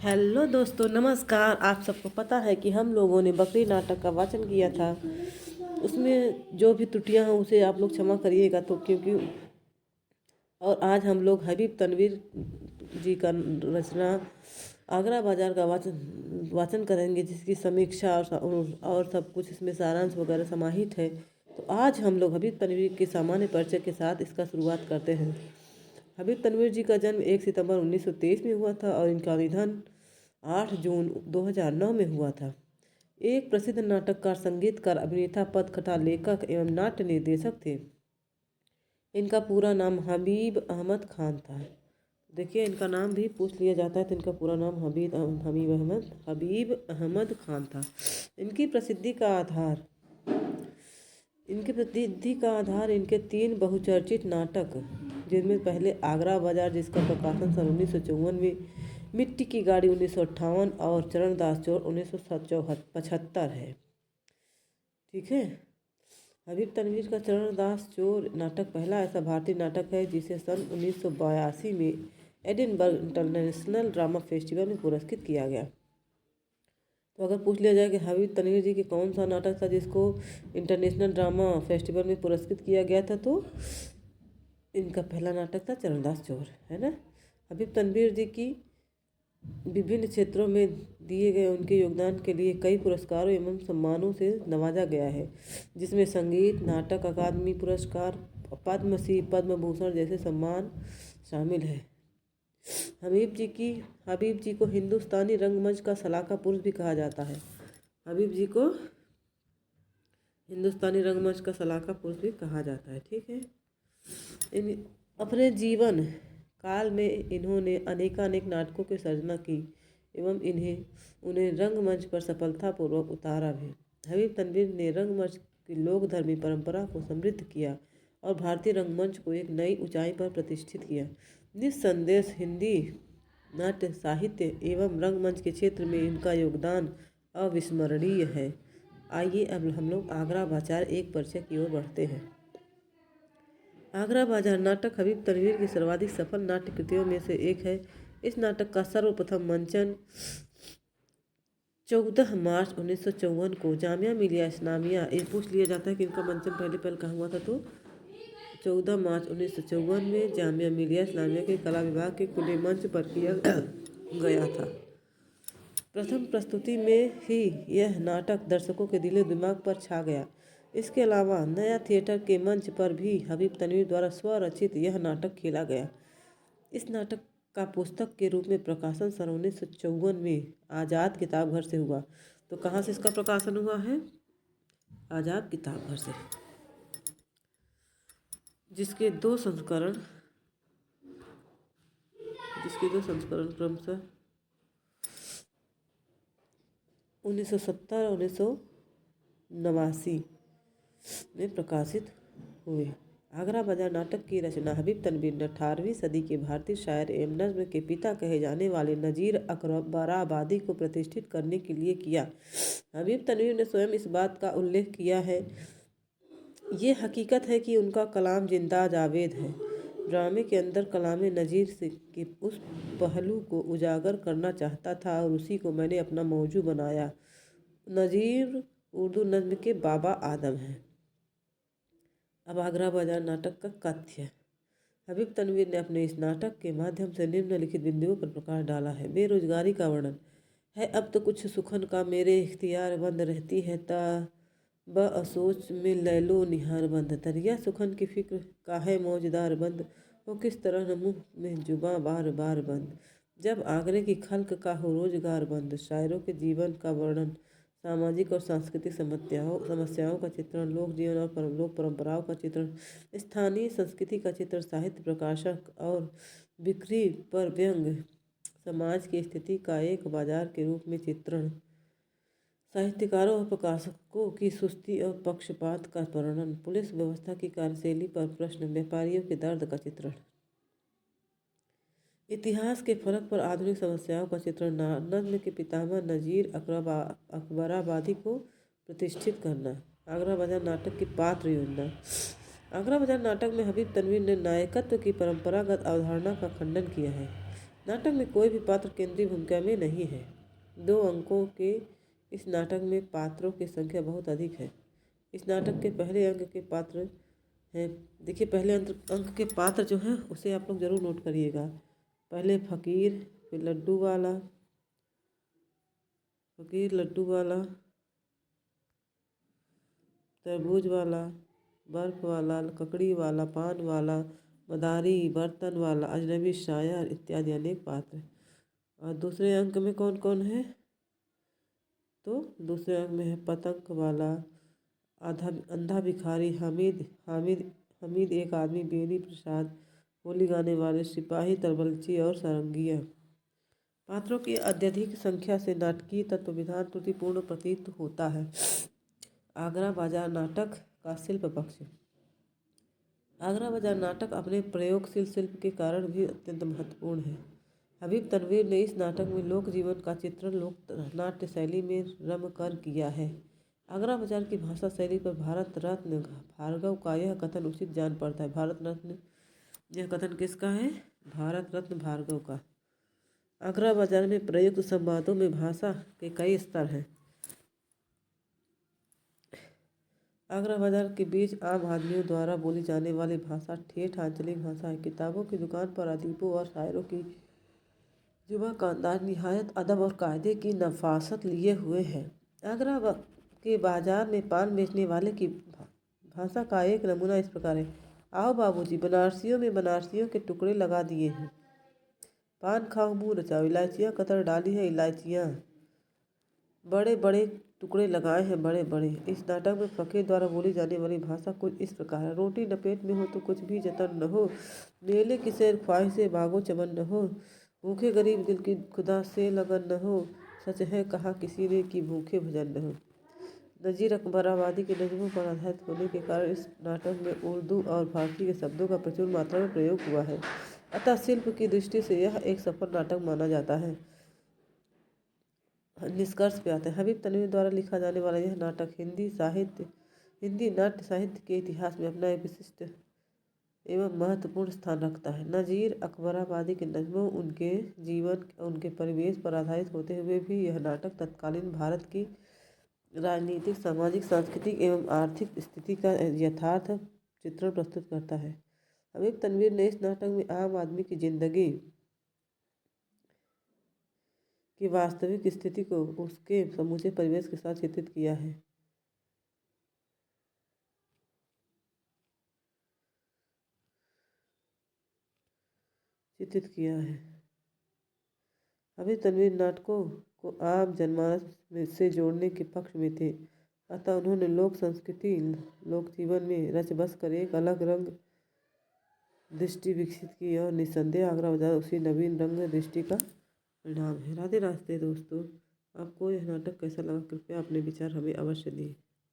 Hello दोस्तों, नमस्कार। आप सबको पता है कि हम लोगों ने बकरी नाटक का वाचन किया था। उसमें जो भी त्रुटियां हैं उसे आप लोग क्षमा करिएगा। तो क्योंकि और आज हम लोग हबीब तनवीर जी का रचना आगरा बाजार का वाचन करेंगे, जिसकी समीक्षा और सब कुछ इसमें सारांश वगैरह समाहित है। तो आज हम लोग हबीब तनवीर के सामान्य परिचय के साथ इसका शुरुआत करते हैं। हबीब तनवीर जी का जन्म 1 सितंबर 1923 में हुआ था और इनका निधन 8 जून 2009 में हुआ था। एक प्रसिद्ध नाटककार, संगीतकार, अभिनेता, पटकथा लेखक एवं नाट्य निर्देशक थे। इनका पूरा नाम हबीब अहमद खान था। देखिए, इनका नाम भी पूछ लिया जाता है तो इनका पूरा नाम हबीब अहमद खान था। इनकी प्रसिद्धि का आधार इनके 3 बहुचर्चित नाटक, जिनमें पहले आगरा बाजार, जिसका प्रकाशन सन 1954 में, मिट्टी की गाड़ी 1958 और चरणदास चोर 1975 है। ठीक है। हबीब तनवीर का चरणदास चोर नाटक पहला ऐसा भारतीय नाटक है जिसे सन 1982 में एडिनबर्ग इंटरनेशनल ड्रामा फेस्टिवल में पुरस्कृत किया गया। तो अगर पूछ लिया जाए कि हबीब तनवीर जी की कौन सा नाटक था जिसको इंटरनेशनल ड्रामा फेस्टिवल में पुरस्कृत किया गया था, तो इनका पहला नाटक था चरणदास चोर, है ना। हबीब तनवीर जी की विभिन्न क्षेत्रों में दिए गए उनके योगदान के लिए कई पुरस्कारों एवं सम्मानों से नवाजा गया है, जिसमें संगीत, नाटक अकादमी पुरस्कार, पद्मश्री, पद्म भूषण जैसे सम्मान शामिल है। हबीब जी को हिंदुस्तानी रंगमंच का सलाका पुरुष भी कहा जाता है। हबीब जी को हिंदुस्तानी रंगमंच का सलाका पुरुष भी कहा जाता है। ठीक है। अपने जीवन काल में इन्होंने अनेकानेक नाटकों की सर्जना की एवं उन्हें रंगमंच पर सफलतापूर्वक उतारा भी। हबीब तनवीर ने रंगमंच की लोकधर्मी परंपरा को समृद्ध किया और भारतीय रंगमंच को एक नई ऊंचाई पर प्रतिष्ठित किया। निस्संदेह हिंदी नाट्य साहित्य एवं रंगमंच के क्षेत्र में इनका योगदान अविस्मरणीय है। आइए अब हम लोग आगरा बाजार एक परिचय की ओर बढ़ते हैं। आगरा बाजार नाटक हबीब तनवीर की सर्वाधिक सफल नाट्य कृतियों में से एक है। इस नाटक का सर्वप्रथम मंचन 14 मार्च 1954 को जामिया मिलिया इस्लामिया, ये पूछ लिया जाता है कि इनका मंचन पहले कहाँ हुआ था, तो 14 मार्च 1954 में जामिया मिलिया इस्लामिया के कला विभाग के खुले मंच पर किया गया था। प्रथम प्रस्तुति में ही यह नाटक दर्शकों के दिलो दिमाग पर छा गया। इसके अलावा नया थिएटर के मंच पर भी हबीब तनवीर द्वारा स्वरचित यह नाटक खेला गया। इस नाटक का पुस्तक के रूप में प्रकाशन सन 1954 में आज़ाद किताबघर से हुआ। तो कहाँ से इसका प्रकाशन हुआ है? आज़ाद किताबघर से, जिसके दो संस्करण क्रमशः 1970 और 1989 में प्रकाशित हुए। आगरा बाजार नाटक की रचना हबीब तनवीर ने 18वीं सदी के भारतीय शायर एवं नज्म के पिता कहे जाने वाले नज़ीर अकबराबादी को प्रतिष्ठित करने के लिए किया। हबीब तनवीर ने स्वयं इस बात का उल्लेख किया है, ये हकीकत है कि उनका कलाम जिंदा जावेद है। ड्रामे के अंदर कलाम नज़ीर से के उस पहलू को उजागर करना चाहता था और उसी को मैंने अपना मौजू बनाया। नज़ीर उर्दू नज्म के बाबा आदम हैं। अब आगरा बाजार नाटक का कथ्य। हबीब तनवीर ने अपने इस नाटक के माध्यम से निम्नलिखित बिंदुओं पर प्रकाश डाला है। बेरोजगारी का वर्णन है। अब तो कुछ सुखन का मेरे इख्तियार बंद रहती है, ता बअसोच में लैलो निहार बंद, दरिया सुखन की फिक्र काहे मौजदार बंद, हो किस तरह न मुँह में जुबां बार बार बंद, जब आगरे की खल्क का हो रोजगार बंद। शायरों के जीवन का वर्णन, सामाजिक और सांस्कृतिक समस्याओं का चित्रण, लोक जीवन और लोक परंपराओं का चित्रण, स्थानीय संस्कृति का चित्रण, साहित्य प्रकाशक और बिक्री पर व्यंग, समाज की स्थिति का एक बाजार के रूप में चित्रण, साहित्यकारों और प्रकाशकों की सुस्ती और पक्षपात का वर्णन, पुलिस व्यवस्था की कार्यशैली पर प्रश्न, व्यापारियों के दर्द का चित्रण, इतिहास के फलक पर आधुनिक समस्याओं का चित्रण, नज्म के पितामह नज़ीर अकबराबादी को प्रतिष्ठित करना। आगरा बाजार नाटक की पात्र योजना। आगरा बाजार नाटक में हबीब तनवीर ने नायकत्व की परंपरागत अवधारणा का खंडन किया है। नाटक में कोई भी पात्र केंद्रीय भूमिका में नहीं है। 2 अंकों के इस नाटक में पात्रों की संख्या बहुत अधिक है। इस नाटक के पहले अंक के पात्र हैं। देखिए, पहले अंक के पात्र जो हैं उसे आप लोग जरूर नोट करिएगा। पहले फकीर, फिर लड्डू वाला, तरबूज वाला, बर्फ वाला, ककड़ी वाला, पान वाला, मदारी, बर्तन वाला, अजनबी शायर इत्यादि अनेक पात्र हैं। और दूसरे अंक में कौन कौन है? तो दूसरे अंक में है पतंग वाला, अंधा भिखारी, हामिद एक आदमी, बेनी प्रसाद, होली गाने वाले, सिपाही, तरबलची और सारंगिया। पात्रों की अत्यधिक संख्या से नाटकीय तत्व विधान त्रुटिपूर्ण प्रतीत होता है। आगरा बाजार नाटक का शिल्प पक्ष। आगरा बाजार नाटक अपने प्रयोगशील शिल्प के कारण भी अत्यंत महत्वपूर्ण है। हबीब तनवीर ने इस नाटक में लोक जीवन का चित्रण लोक नाट्य शैली में रम कर किया है। आगरा बाजार की भाषा शैली पर भारत रत्न भार्गव का यह कथन उचित जान पड़ता है। यह कथन किसका है? भारत रत्न भार्गव का। आगरा बाजार में प्रयुक्त संवादों में भाषा के कई स्तर हैं। आगरा बाजार के बीच आम आदमियों द्वारा बोली जाने वाली भाषा ठेठ आंचलिक भाषा है। किताबों की दुकान पर अदीबों और शायरों की जुबां का अंदाज निहायत अदब और कायदे की नफासत लिए हुए है। आगरा के बाजार में पान बेचने वाले की भाषा का एक नमूना इस प्रकार है। आओ बाबूजी, बनारसियों में बनारसियों के टुकड़े लगा दिए हैं। पान खाओ मुँह रचाओ, इलायचियाँ कतर डाली है इलायचियाँ, बड़े बड़े टुकड़े लगाए हैं बड़े बड़े। इस नाटक में फकीर द्वारा बोली जाने वाली भाषा कुछ इस प्रकार है। रोटी न पेट में हो तो कुछ भी जतन न हो, मेले की सैर ख्वाहिशें भागो चमन न हो, भूखे गरीब दिल की खुदा से लगन न हो, सच है कहा किसी ने कि भूखे भजन न हो। नज़ीर अकबराबादी के नज़्मों पर आधारित होने के कारण इस नाटक में उर्दू और फारसी के शब्दों का प्रचुर मात्रा में प्रयोग हुआ है। अतः शिल्प की दृष्टि से यह एक सफल नाटक माना जाता है। निष्कर्ष पे आते हैं। हबीब तनवीर द्वारा लिखा जाने वाला यह नाटक हिंदी नाट्य साहित्य के इतिहास में अपना एक विशिष्ट एवं महत्वपूर्ण स्थान रखता है। नज़ीर अकबराबादी के नज़्मों उनके जीवन उनके परिवेश पर आधारित होते हुए भी यह नाटक तत्कालीन भारत की राजनीतिक, सामाजिक, सांस्कृतिक एवं आर्थिक स्थिति का यथार्थ चित्रण प्रस्तुत करता है। हबीब तनवीर ने इस नाटक में आम आदमी की जिंदगी की वास्तविक स्थिति को उसके समूचे परिवेश के साथ चित्रित किया है। हबीब तनवीर नाटकों को आम जनमानस से जोड़ने के पक्ष में थे। अतः उन्होंने लोक संस्कृति, लोक जीवन में रच बस कर एक अलग रंग दृष्टि विकसित की और निस्संदेह आगरा बाजार उसी नवीन रंग दृष्टि का परिणाम है। राधे राधे दोस्तों, आपको यह नाटक कैसा लगा कृपया अपने विचार हमें अवश्य दें।